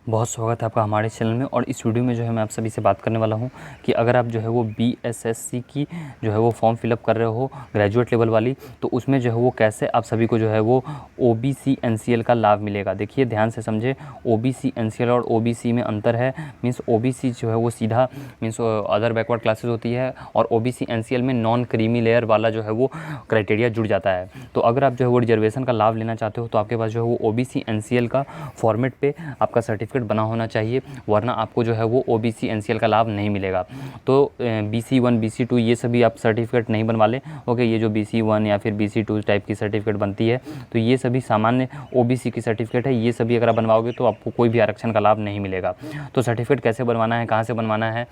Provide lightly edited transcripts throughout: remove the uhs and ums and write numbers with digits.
बहुत स्वागत है आपका हमारे चैनल में। और इस वीडियो में जो है मैं आप सभी से बात करने वाला हूं कि अगर आप जो है वो बीएसएससी की जो है वो फॉर्म फिलअप कर रहे हो ग्रेजुएट लेवल वाली, तो उसमें जो है वो कैसे आप सभी को जो है वो ओबीसी एनसीएल का लाभ मिलेगा। देखिए ध्यान से समझे, ओबीसी एनसीएल और ओबीसी में अंतर है। मीन्स ओबीसी जो है वो सीधा मीन्स अदर बैकवर्ड क्लासेस होती है, और ओबीसी एनसीएल में नॉन क्रीमी लेयर वाला जो है वो क्राइटेरिया जुड़ जाता है। तो अगर आप जो है वो रिजर्वेशन का लाभ लेना चाहते हो तो आपके पास जो है वो ओबीसी एनसीएल का फॉर्मेट पे आपका सर्टिफिकेट बना होना चाहिए, वरना आपको जो है वो ओबीसी एनसीएल का लाभ नहीं मिलेगा। तो BC1 BC2 ये सभी आप सर्टिफिकेट नहीं बनवा लें। ओके, ये जो BC1 या फिर BC2 टाइप की सर्टिफिकेट बनती है तो ये सभी सामान्य ओबीसी की सर्टिफिकेट है। ये सभी अगर आप बनवाओगे तो आपको कोई भी आरक्षण का लाभ नहीं मिलेगा। तो सर्टिफिकेट कैसे बनवाना है, कहाँ से बनवाना है,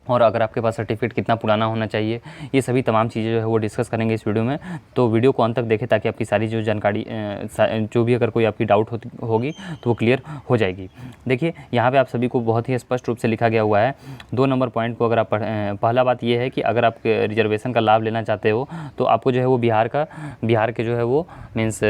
और अगर आपके पास सर्टिफिकेट कितना पुराना होना चाहिए, ये सभी तमाम चीज़ें जो है वो डिस्कस करेंगे इस वीडियो में। तो वीडियो को अंत तक देखें ताकि आपकी सारी जो जानकारी जो भी अगर कोई आपकी डाउट होगी तो वो क्लियर हो जाएगी। देखिए यहाँ पे आप सभी को बहुत ही स्पष्ट रूप से लिखा गया हुआ है 2 नंबर पॉइंट को। अगर आप पहला बात ये है कि अगर आप रिजर्वेशन का लाभ लेना चाहते हो तो आपको जो है वो बिहार के जो है वो मीन्स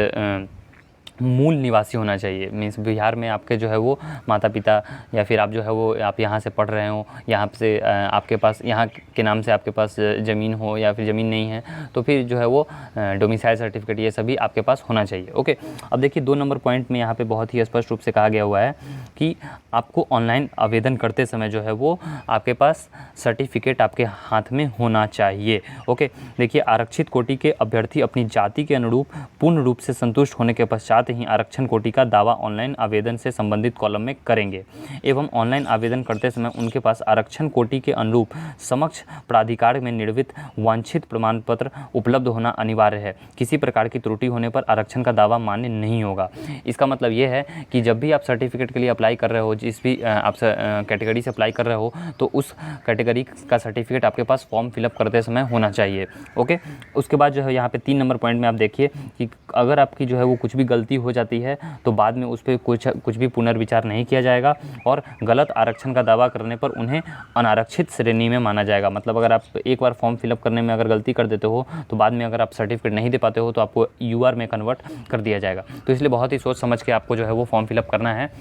मूल निवासी होना चाहिए। मीन्स बिहार में आपके जो है वो माता पिता या फिर आप जो है वो आप यहाँ से पढ़ रहे हो, यहाँ से आपके पास यहाँ के नाम से आपके पास ज़मीन हो या फिर ज़मीन नहीं है तो फिर जो है वो डोमिसाइल सर्टिफिकेट ये सभी आपके पास होना चाहिए। ओके, अब देखिए 2 नंबर पॉइंट में यहाँ पे बहुत ही स्पष्ट रूप से कहा गया हुआ है कि आपको ऑनलाइन आवेदन करते समय जो है वो आपके पास सर्टिफिकेट आपके हाथ में होना चाहिए। ओके, देखिए आरक्षित कोटि के अभ्यर्थी अपनी जाति के अनुरूप पूर्ण रूप से संतुष्ट होने के पश्चात ही आरक्षण कोटि का दावा ऑनलाइन आवेदन से संबंधित कॉलम में करेंगे एवं ऑनलाइन आवेदन करते समय उनके पास आरक्षण कोटि के अनुरूप समक्ष प्राधिकार में निर्मित वांछित प्रमाण पत्र उपलब्ध होना अनिवार्य है। किसी प्रकार की त्रुटि होने पर आरक्षण का दावा मान्य नहीं होगा। इसका मतलब ये है कि जब भी आप सर्टिफिकेट के लिए अप्लाई कर रहे हो, जिस भी आप कैटेगरी से अप्लाई कर रहे हो, तो उस कैटेगरी का सर्टिफिकेट आपके पास फॉर्म फिलअप करते समय होना चाहिए। ओके, उसके बाद जो है यहाँ पे 3 नंबर पॉइंट में आप देखिए कि अगर आपकी जो है वो कुछ भी गलती हो जाती है तो बाद में उस पर कुछ भी पुनर्विचार नहीं किया जाएगा और गलत आरक्षण का दावा करने पर उन्हें अनारक्षित श्रेणी में माना जाएगा। मतलब अगर आप एक बार फॉर्म फिलअप करने में अगर गलती कर देते हो तो बाद में अगर आप सर्टिफिकेट नहीं दे पाते हो तो आपको यूआर में कन्वर्ट कर दिया जाएगा। तो इसलिए बहुत ही सोच समझ के आपको जो है वो फॉर्म फिलअप करना है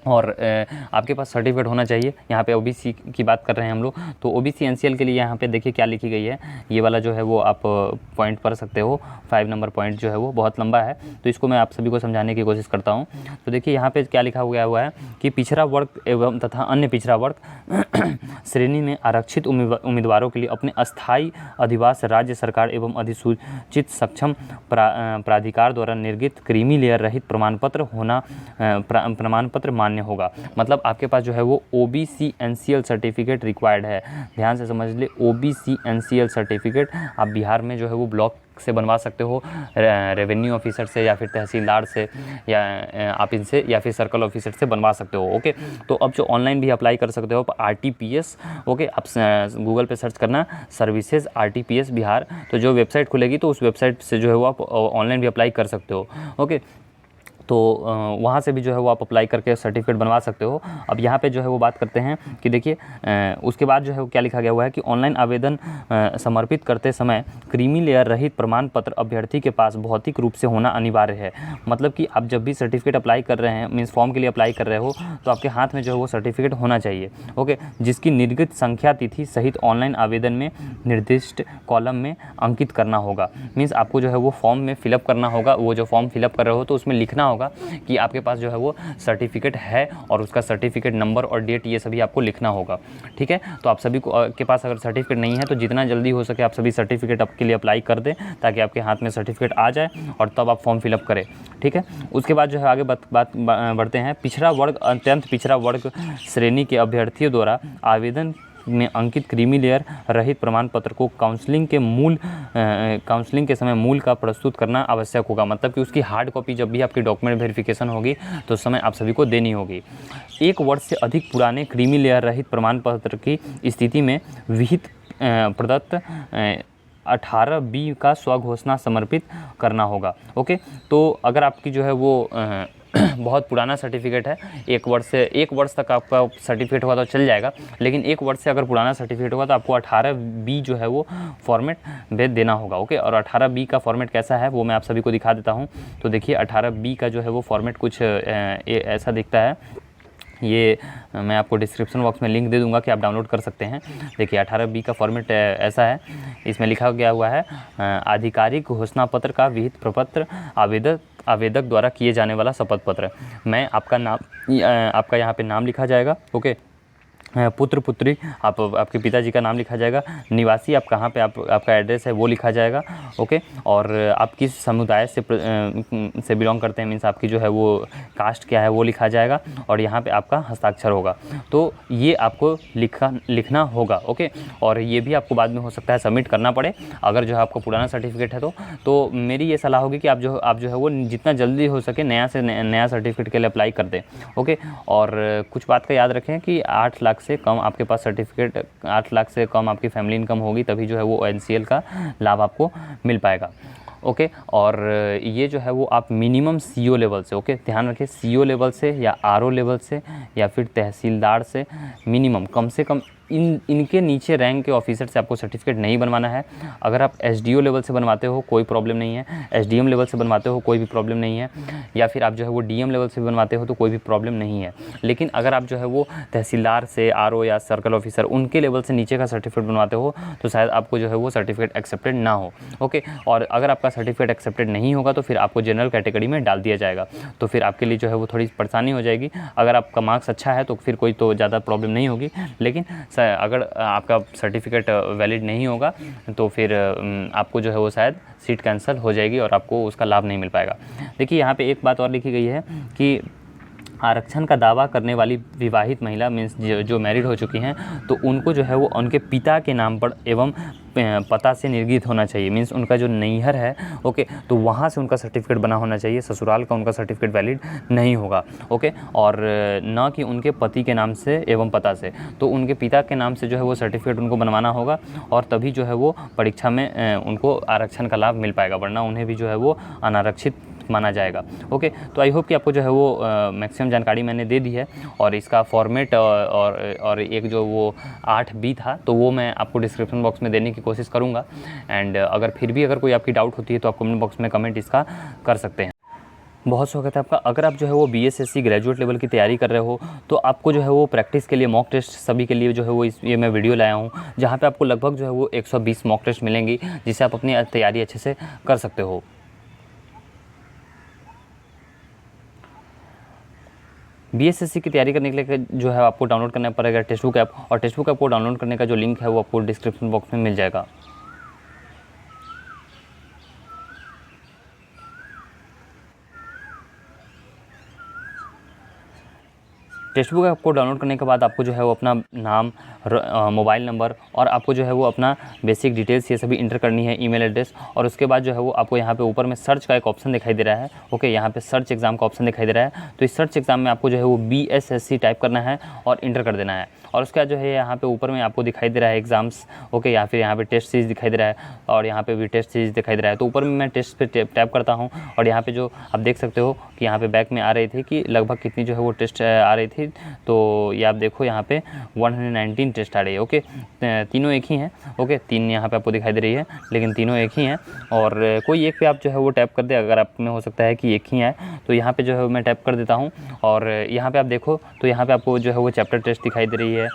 और आपके पास सर्टिफिकेट होना चाहिए। यहाँ पे ओबीसी की बात कर रहे हैं हम लोग, तो ओबीसी एनसीएल के लिए यहाँ पे देखिए क्या लिखी गई है। ये वाला जो है वो आप पॉइंट पढ़ सकते हो। 5 नंबर पॉइंट जो है वो बहुत लंबा है तो इसको मैं आप सभी को समझाने की कोशिश करता हूँ। तो देखिए यहाँ पे क्या लिखा हुआ है कि पिछड़ा वर्ग एवं तथा अन्य पिछड़ा वर्ग श्रेणी में आरक्षित उम्मीदवारों के लिए अपने अस्थायी अधिवास राज्य सरकार एवं अधिसूचित सक्षम प्राधिकार द्वारा निर्गत क्रीमी लेयर रहित प्रमाण पत्र मान्य होगा। मतलब आपके पास जो है वो ओबीसी एनसीएल सर्टिफिकेट रिक्वायर्ड है। ध्यान से समझ ले, ओबीसी एनसीएल सर्टिफिकेट आप बिहार में जो है वो ब्लॉक से बनवा सकते हो, रेवेन्यू ऑफिसर से या फिर तहसीलदार से या आप इनसे या फिर सर्कल ऑफिसर से बनवा सकते हो। ओके, तो अब जो ऑनलाइन भी अप्लाई कर सकते हो आरटीपीएस। ओके, आप गूगल पे सर्च करना सर्विसेज आरटीपीएस बिहार, तो जो वेबसाइट खुलेगी तो उस वेबसाइट से जो है वो आप ऑनलाइन भी अप्लाई कर सकते हो। ओके, तो वहाँ से भी जो है वो आप अप्लाई करके सर्टिफिकेट बनवा सकते हो। अब यहाँ पे जो है वो बात करते हैं कि देखिए उसके बाद जो है वो क्या लिखा गया हुआ है कि ऑनलाइन आवेदन समर्पित करते समय क्रीमी लेयर रहित प्रमाण पत्र अभ्यर्थी के पास भौतिक रूप से होना अनिवार्य है। मतलब कि आप जब भी सर्टिफिकेट अप्लाई कर रहे हैं, मीन्स फॉर्म के लिए अप्लाई कर रहे हो, तो आपके हाथ में जो है वो सर्टिफिकेट होना चाहिए। ओके, जिसकी निर्गत संख्या तिथि सहित ऑनलाइन आवेदन में निर्दिष्ट कॉलम में अंकित करना होगा। मीन्स आपको जो है वो फॉर्म में फिलअप करना होगा। वो जो फॉर्म फिलअप कर रहे हो तो उसमें लिखना होगा कि आपके पास जो है वो सर्टिफिकेट है और उसका सर्टिफिकेट नंबर और डेट ये सभी आपको लिखना होगा। ठीक है, तो आप सभी को के पास अगर सर्टिफिकेट नहीं है तो जितना जल्दी हो सके आप सभी सर्टिफिकेट आपके लिए अप्लाई कर दें ताकि आपके हाथ में सर्टिफिकेट आ जाए और तब आप फॉर्म फिलअप करें। ठीक है, उसके बाद जो है आगे बात बढ़ते हैं। पिछड़ा वर्ग अत्यंत पिछड़ा वर्ग श्रेणी के अभ्यर्थियों द्वारा आवेदन में अंकित क्रीमी लेयर रहित प्रमाण पत्र को काउंसलिंग के समय मूल का प्रस्तुत करना आवश्यक होगा। मतलब कि उसकी हार्ड कॉपी जब भी आपकी डॉक्यूमेंट वेरिफिकेशन होगी तो उस समय आप सभी को देनी होगी। 1 वर्ष से अधिक पुराने क्रीमी लेयर रहित प्रमाण पत्र की स्थिति में विहित प्रदत्त 18B का स्वघोषणा समर्पित करना होगा। ओके, तो अगर आपकी जो है वो बहुत पुराना सर्टिफिकेट है, 1 वर्ष तक आपका सर्टिफिकेट होगा तो चल जाएगा, लेकिन 1 वर्ष से अगर पुराना सर्टिफिकेट होगा तो आपको 18B जो है वो फॉर्मेट भेज देना होगा। ओके, और 18B का फॉर्मेट कैसा है वो मैं आप सभी को दिखा देता हूँ। तो देखिए 18B का जो है वो फॉर्मेट कुछ ऐसा दिखता है। ये मैं आपको डिस्क्रिप्शन बॉक्स में लिंक दे दूंगा कि आप डाउनलोड कर सकते हैं। देखिए 18B का फॉर्मेट ऐसा है, इसमें लिखा गया हुआ है आधिकारिक घोषणा पत्र का विहित प्रपत्र आवेदक द्वारा किए जाने वाला शपथ पत्र। मैं आपका नाम आपका यहाँ पे नाम लिखा जाएगा, ओके, पुत्र पुत्री आपके पिताजी का नाम लिखा जाएगा, निवासी आप कहाँ पे आपका एड्रेस है वो लिखा जाएगा, ओके, और आप किस समुदाय से बिलोंग करते हैं, मीन्स आपकी जो है वो कास्ट क्या है वो लिखा जाएगा, और यहाँ पे आपका हस्ताक्षर होगा। तो ये आपको लिखना होगा, ओके। और ये भी आपको बाद में हो सकता है सबमिट करना पड़े, अगर जो है आपका पुराना सर्टिफिकेट है तो मेरी ये सलाह होगी कि आप जो है वो जितना जल्दी हो सके नया सर्टिफिकेट के लिए अप्लाई कर दें, ओके। और कुछ बात का याद रखें कि 8 लाख से कम आपके पास सर्टिफिकेट, 8 लाख से कम आपकी फैमिली इनकम होगी, तभी जो है वो NCL का लाभ आपको मिल पाएगा, ओके। और ये जो है वो आप मिनिमम CO लेवल से, ओके, ध्यान रखें, CO लेवल से या RO लेवल से या फिर तहसीलदार से मिनिमम कम से कम इनके नीचे रैंक के ऑफिसर से आपको सर्टिफिकेट नहीं बनवाना है। अगर आप SDO लेवल से बनवाते हो कोई प्रॉब्लम नहीं है, SDM लेवल से बनवाते हो कोई भी प्रॉब्लम नहीं है, या फिर आप जो है वो DM लेवल से बनवाते हो तो कोई भी प्रॉब्लम नहीं है। लेकिन अगर आप जो है वो तहसीलदार से, RO या सर्कल ऑफिसर उनके लेवल से नीचे का सर्टिफिकेट बनवाते हो तो शायद आपको जो है वो सर्टिफिकेट एक्सेप्टेड ना हो, ओके। और अगर आपका सर्टिफिकेट एक्सेप्टेड नहीं होगा तो फिर आपको जनरल कैटेगरी में डाल दिया जाएगा, तो फिर आपके लिए जो है वो थोड़ी परेशानी हो जाएगी। अगर आपका मार्क्स अच्छा है तो फिर कोई तो ज़्यादा प्रॉब्लम नहीं होगी, लेकिन अगर आपका सर्टिफिकेट वैलिड नहीं होगा तो फिर आपको जो है वो शायद सीट कैंसिल हो जाएगी और आपको उसका लाभ नहीं मिल पाएगा। देखिए यहाँ पे एक बात और लिखी गई है कि आरक्षण का दावा करने वाली विवाहित महिला मीन्स जो मैरिड हो चुकी हैं तो उनको जो है वो उनके पिता के नाम पर एवं पता से निर्गत होना चाहिए, मीन्स उनका जो नैहर है, ओके, तो वहाँ से उनका सर्टिफिकेट बना होना चाहिए, ससुराल का उनका सर्टिफिकेट वैलिड नहीं होगा, ओके। और ना कि उनके पति के नाम से एवं पता से, तो उनके पिता के नाम से जो है वो सर्टिफिकेट उनको बनवाना होगा और तभी जो है वो परीक्षा में उनको आरक्षण का लाभ मिल पाएगा, वरना उन्हें भी जो है वो अनारक्षित माना जाएगा, ओके। तो आई होप कि आपको जो है वो मैक्सिमम जानकारी मैंने दे दी है, और इसका फॉर्मेट और एक जो वो 8B था तो वो मैं आपको डिस्क्रिप्शन बॉक्स में देने की कोशिश करूँगा। एंड अगर कोई आपकी डाउट होती है तो आप कमेंट बॉक्स में कमेंट इसका कर सकते हैं। बहुत स्वागत है आपका। अगर आप जो है वो BSSC ग्रेजुएट लेवल की तैयारी कर रहे हो तो आपको जो है वो प्रैक्टिस के लिए मॉक टेस्ट सभी के लिए जो है वो ये मैं वीडियो लाया हूँ, जहाँ पे आपको लगभग जो है वो 120 मॉक टेस्ट मिलेंगी, जिससे आप अपनी तैयारी अच्छे से कर सकते हो। BSSC की तैयारी करने के लिए जो है आपको डाउनलोड करना पड़ेगा टेक्स्टबुक ऐप, और टेक्स्टबुक ऐप को डाउनलोड करने का जो लिंक है वो आपको डिस्क्रिप्शन बॉक्स में मिल जाएगा। टेक्स्टबुक ऐप को डाउनलोड करने के बाद आपको जो है वो अपना नाम, मोबाइल नंबर और आपको जो है वो अपना बेसिक डिटेल्स ये सभी इंटर करनी है, ईमेल एड्रेस, और उसके बाद जो है वो आपको यहाँ पे ऊपर में सर्च का एक ऑप्शन दिखाई दे रहा है, ओके, यहाँ पे सर्च एग्ज़ाम का ऑप्शन दिखाई दे रहा है। तो इस सर्च एग्ज़ाम में आपको जो है वो BSSC टाइप करना है और इंटर कर देना है, और उसके बाद जो है यहाँ पे ऊपर में आपको दिखाई दे रहा है एग्ज़ाम्स, ओके, या फिर यहाँ पे टेस्ट सीरीज दिखाई दे रहा है और यहाँ पे भी टेस्ट सीरीज दिखाई दे रहा है। तो ऊपर में मैं टेस्ट पे टैप करता हूँ और यहाँ पे जो आप देख सकते हो कि यहाँ पे बैक में आ रही थी कि लगभग कितनी जो है वो टेस्ट आ रही थी, तो ये आप देखो यहाँ पे 119 टेस्ट आ रही है, ओके, तीनों एक ही हैं, ओके, 3 यहाँ पे आपको दिखाई दे रही है लेकिन तीनों एक ही हैं, और कोई एक पे आप जो है वो टैप कर दे, अगर आप में हो सकता है कि एक ही है तो यहाँ पे जो है मैं टैप कर देता हूँ, और यहाँ पे आप देखो तो यहाँ पे आपको जो है वो चैप्टर टेस्ट दिखाई दे रही है,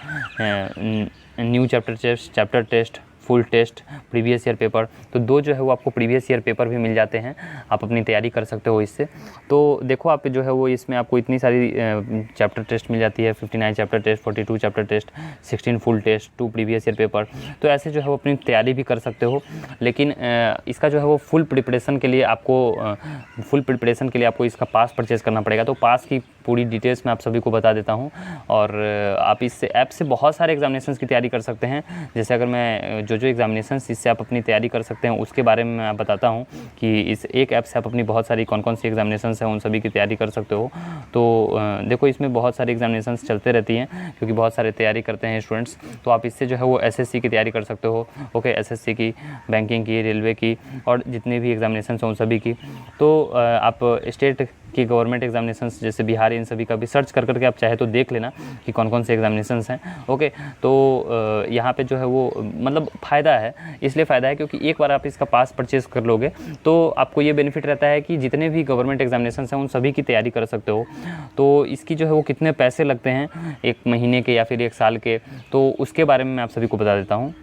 new chapter test, full test, previous year paper, तो 2 जो है वो आपको प्रीवियस ईयर पेपर भी मिल जाते हैं, आप अपनी तैयारी कर सकते हो इससे। तो देखो आप जो है वो इसमें आपको इतनी सारी चैप्टर टेस्ट मिल जाती है, 59 chapter test, 42 chapter test, 16 full test, 2 previous year paper, तो ऐसे जो है वो अपनी तैयारी भी कर सकते हो। लेकिन इसका जो है वो फुल प्रिपरेशन के लिए आपको इसका पास परचेज़ करना पड़ेगा। तो पास की पूरी डिटेल्स मैं आप सभी को बता देता हूँ, और आप इससे ऐप से बहुत सारे एग्जामिनेशंस की तैयारी कर सकते हैं। जैसे अगर मैं जो एग्जामिनेशंस इससे आप अपनी तैयारी कर सकते हैं उसके बारे में मैं बताता हूँ कि इस एक ऐप से आप अपनी बहुत सारी कौन सी एग्जामिनेशंस हैं उन सभी की तैयारी कर सकते हो। तो देखो इसमें बहुत सारी एग्जामिनेशंस चलते रहती हैं क्योंकि बहुत सारे तैयारी करते हैं स्टूडेंट्स, तो आप इससे जो है वो SSC की तैयारी कर सकते हो, ओके, SSC की, बैंकिंग की, रेलवे की और जितने भी एग्जामिनेशंस हैं उन सभी की। तो आप स्टेट कि गवर्नमेंट एग्जामिनेशंस जैसे बिहार इन सभी का भी सर्च कर करके आप चाहे तो देख लेना कि कौन कौन से एग्जामिनेशंस हैं। ओके, तो यहाँ पे जो है वो मतलब फ़ायदा है, इसलिए फ़ायदा है क्योंकि एक बार आप इसका पास परचेज़ कर लोगे तो आपको ये बेनिफिट रहता है कि जितने भी गवर्नमेंट एग्जामिनेशंस हैं उन सभी की तैयारी कर सकते हो। तो इसकी जो है वो कितने पैसे लगते हैं, 1 महीने के या फिर 1 साल के, तो उसके बारे में मैं आप सभी को बता देता हूँ।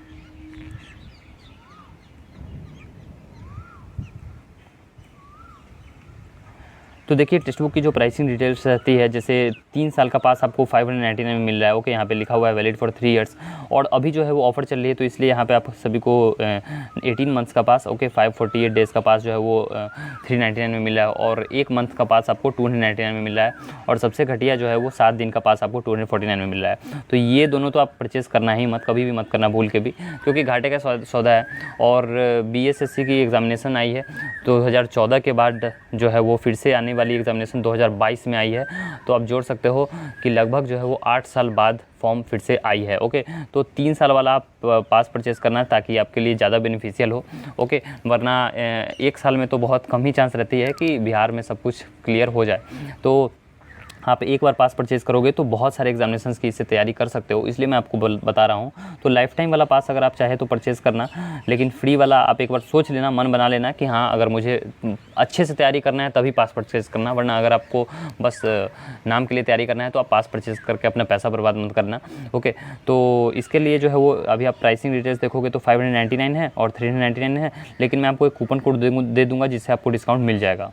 तो देखिए टेक्स्ट बुक की जो प्राइसिंग डिटेल्स रहती है, जैसे 3 साल का पास आपको 599 में मिल रहा है। ओके, यहाँ पे लिखा हुआ है वैलिड फॉर 3 ईयर्स, और अभी जो है वो ऑफर चल रही है तो इसलिए यहाँ पे आप सभी को 18 मंथ्स का पास, ओके, 548 डेज़ का पास जो है वो 399 में मिल रहा है, और 1 मंथ का पास आपको 299 में मिल रहा है, और सबसे घटिया जो है वो 7 दिन का पास आपको 249 में मिल रहा है। तो ये दोनों तो आप परचेज़ करना ही मत, कभी भी मत करना भूल के भी, क्योंकि घाटे का सौदा है। और BSSC की एग्ज़ामिनेशन आई है 2014 के बाद जो है वो फिर से आने वाली एग्जामिनेशन 2022 में आई है, तो आप जोड़ सकते हो कि लगभग जो है वो 8 साल बाद फॉर्म फिर से आई है। ओके, तो 3 साल वाला आप पास परचेज़ करना ताकि आपके लिए ज़्यादा बेनिफिशियल हो। ओके, वरना 1 साल में तो बहुत कम ही चांस रहती है कि बिहार में सब कुछ क्लियर हो जाए। तो आप एक बार पास परचेज़ करोगे तो बहुत सारे एग्जामिनेशंस की इससे तैयारी कर सकते हो, इसलिए मैं आपको बता रहा हूँ। तो लाइफ टाइम वाला पास अगर आप चाहे तो परचेज़ करना, लेकिन फ्री वाला आप एक बार सोच लेना, मन बना लेना कि हाँ अगर मुझे अच्छे से तैयारी करना है तभी पास परचेज़ करना, वरना अगर आपको बस नाम के लिए तैयारी करना है तो आप पास परचेज़ करके अपना पैसा बर्बाद मत करना। ओके, तो इसके लिए जो है वो अभी आप प्राइसिंग डिटेल्स देखोगे तो 599 है और 399 है, लेकिन मैं आपको एक कूपन कोड दे दूँगा जिससे आपको डिस्काउंट मिल जाएगा।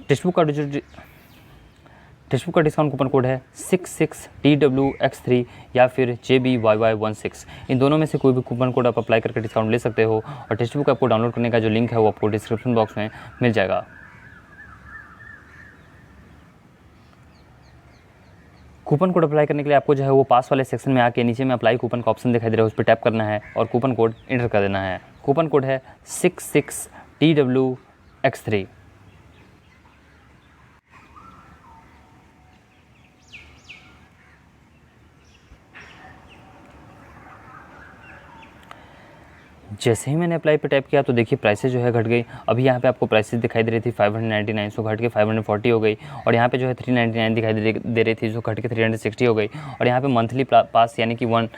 टेक्स्ट बुक का डिस्काउंट कूपन कोड है 66TWX3 या फिर JBYY16। इन दोनों में से कोई भी कूपन कोड आप अप्लाई करके डिस्काउंट ले सकते हो, और टेक्स्ट बुक आपको डाउनलोड करने का जो लिंक है वो आपको डिस्क्रिप्शन बॉक्स में मिल जाएगा। कूपन कोड अप्लाई करने के लिए आपको जो है वो पास वाले सेक्शन में आके नीचे में अप्लाई कूपन का ऑप्शन दिखाई दे रहा है, उस पर टैप करना है और कूपन कोड एंटर कर देना है। कूपन कोड है 66TWX3। जैसे ही मैंने अप्लाई पे टैप किया तो देखिए प्राइसेस जो है घट गई। अभी यहाँ पे आपको प्राइसेस दिखाई दे रही थी 599, सो घट के 540 हो गई, और यहाँ पे जो है 399 दिखाई दे रही थी, जो घट के 360 हो गई, और यहाँ पे मंथली पास यानी कि 1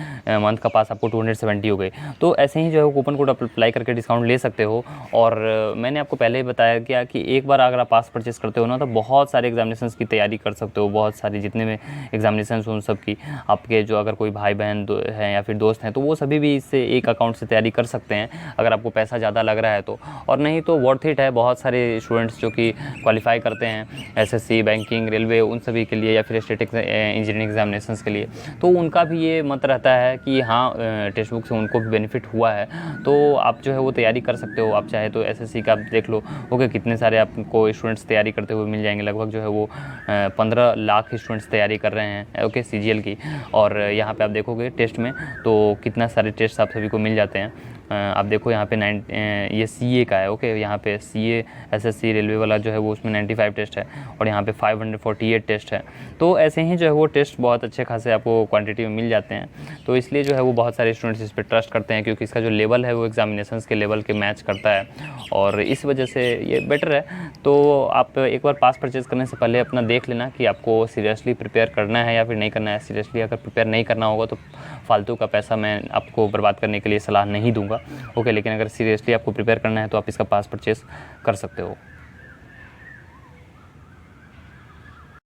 मंथ का पास आपको 270 हो गई। तो ऐसे ही जो है कूपन कोड अप्लाई करके डिस्काउंट ले सकते हो। और मैंने आपको पहले ही बताया क्या कि एक बार अगर आप पास परचेस करते हो ना तो बहुत सारे एग्जामिनेशन की तैयारी कर सकते हो, बहुत सारी जितने में एग्जामिनेशन उन सब की, आपके जो अगर कोई भाई बहन हैं या फिर दोस्त हैं तो वो सभी भी इससे एक अकाउंट से तैयारी कर सकते हैं अगर आपको पैसा ज़्यादा लग रहा है तो, और नहीं तो वर्थ इट है। बहुत सारे स्टूडेंट्स जो कि क्वालिफाई करते हैं SSC, बैंकिंग, रेलवे, उन सभी के लिए, या फिर स्टैटिक इंजीनियरिंग एग्जामिनेशंस के लिए, तो उनका भी ये मत रहता है कि हाँ टेक्स्ट बुक से उनको भी बेनिफिट हुआ है, तो आप जो है वो तैयारी कर सकते हो। आप चाहे तो SSC का आप देख लो, ओके, कितने सारे आपको स्टूडेंट्स तैयारी करते हुए मिल जाएंगे। लगभग जो है वो 15 लाख स्टूडेंट्स तैयारी कर रहे हैं, ओके, CGL की। और यहाँ पे आप देखोगे टेस्ट में तो कितना सारे टेस्ट आप सभी को मिल जाते हैं। आप देखो यहाँ पे ये CA का है, ओके, यहाँ पे CA SSC रेलवे वाला जो है वो उसमें 95 टेस्ट है, और यहाँ पे 548 टेस्ट है। तो ऐसे ही जो है वो टेस्ट बहुत अच्छे खासे आपको क्वांटिटी में मिल जाते हैं, तो इसलिए जो है वो बहुत सारे स्टूडेंट्स इस पर ट्रस्ट करते हैं, क्योंकि इसका जो लेवल है वो एग्जामिनेशंस के लेवल के मैच करता है, और इस वजह से ये बेटर है। तो आप एक बार पास परचेज़ करने से पहले अपना देख लेना कि आपको सीरियसली प्रिपेयर करना है या फिर नहीं करना है। सीरियसली अगर प्रिपेयर नहीं करना होगा तो फालतू का पैसा मैं आपको बर्बाद करने के लिए सलाह नहीं दूंगा, ओके, लेकिन अगर सीरियसली आपको प्रिपेयर करना है तो आप इसका पास परचेज़ कर सकते हो।